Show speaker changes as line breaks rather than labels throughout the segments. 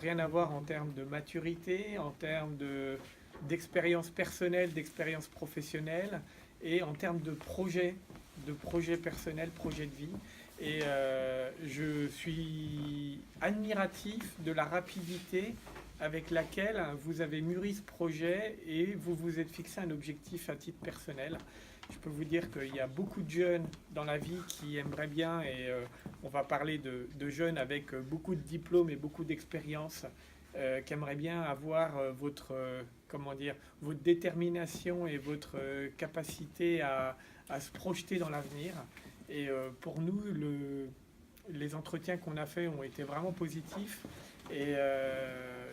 rien à voir en termes de maturité, en termes d'expérience personnelle, d'expérience professionnelle et en termes de projet personnel, projet de vie. Et je suis admiratif de la rapidité avec laquelle vous avez mûri ce projet et vous vous êtes fixé un objectif à titre personnel. Je peux vous dire qu'il y a beaucoup de jeunes dans la vie qui aimeraient bien, et on va parler de jeunes avec beaucoup de diplômes et beaucoup d'expérience, qui aimeraient bien avoir comment dire, votre détermination et votre capacité à se projeter dans l'avenir. Et pour nous, les entretiens qu'on a faits ont été vraiment positifs. Et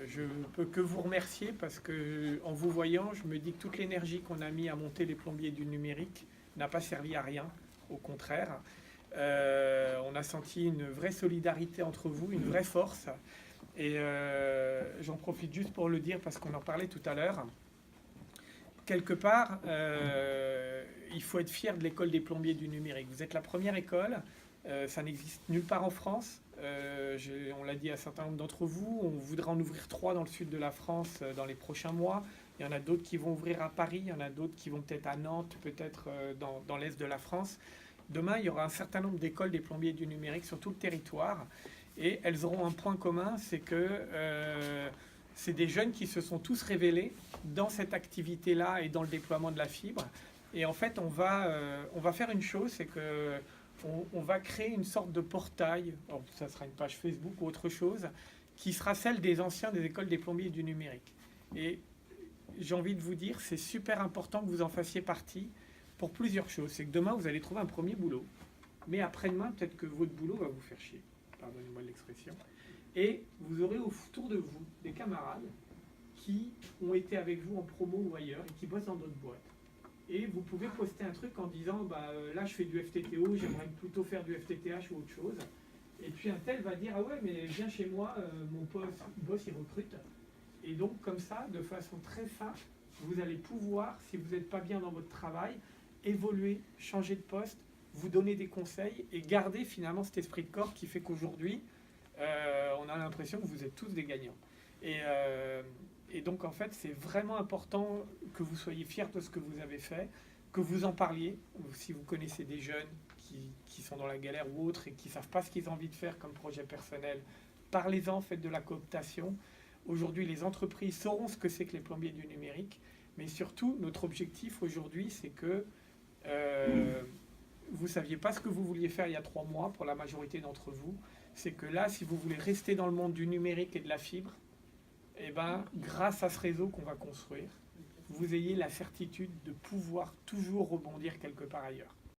je ne peux que vous remercier parce que en vous voyant, je me dis que toute l'énergie qu'on a mis à monter les plombiers du numérique n'a pas servi à rien. Au contraire, on a senti une vraie solidarité entre vous, une vraie force. Et j'en profite juste pour le dire parce qu'on en parlait tout à l'heure. Quelque part, il faut être fier de l'école des plombiers du numérique. Vous êtes la première école, ça n'existe nulle part en France. On l'a dit à un certain nombre d'entre vous, on voudrait en ouvrir 3 dans le sud de la France dans les prochains mois. Il y en a d'autres qui vont ouvrir à Paris, il y en a d'autres qui vont peut-être à Nantes, peut-être dans l'est de la France. Demain, il y aura un certain nombre d'écoles des plombiers du numérique sur tout le territoire. Et elles auront un point commun, c'est que c'est des jeunes qui se sont tous révélés dans cette activité-là et dans le déploiement de la fibre. Et en fait, on va faire une chose, c'est que on va créer une sorte de portail, alors ça sera une page Facebook ou autre chose, qui sera celle des anciens des écoles des plombiers du numérique. Et j'ai envie de vous dire, c'est super important que vous en fassiez partie pour plusieurs choses. C'est que demain, vous allez trouver un premier boulot, mais après-demain, peut-être que votre boulot va vous faire chier. Pardonnez-moi l'expression. Et vous aurez autour de vous des camarades qui ont été avec vous en promo ou ailleurs et qui bossent dans d'autres boîtes. Et vous pouvez poster un truc en disant là je fais du FTTO, j'aimerais plutôt faire du FTTH ou autre chose. Et puis un tel va dire ah ouais mais viens chez moi, mon boss il recrute. Et donc comme ça, de façon très simple, vous allez pouvoir, si vous n'êtes pas bien dans votre travail, évoluer, changer de poste, vous donner des conseils et garder finalement cet esprit de corps qui fait qu'aujourd'hui on a l'impression que vous êtes tous des gagnants. Et donc en fait c'est vraiment important que vous soyez fiers de ce que vous avez fait, que vous en parliez. Si vous connaissez des jeunes qui sont dans la galère ou autres et qui ne savent pas ce qu'ils ont envie de faire comme projet personnel, parlez-en, faites de la cooptation. Aujourd'hui les entreprises sauront ce que c'est que les plombiers du numérique, mais surtout notre objectif aujourd'hui c'est que vous ne saviez pas ce que vous vouliez faire il y a 3 mois pour la majorité d'entre vous. C'est que là, si vous voulez rester dans le monde du numérique et de la fibre, eh ben, grâce à ce réseau qu'on va construire, vous ayez la certitude de pouvoir toujours rebondir quelque part ailleurs.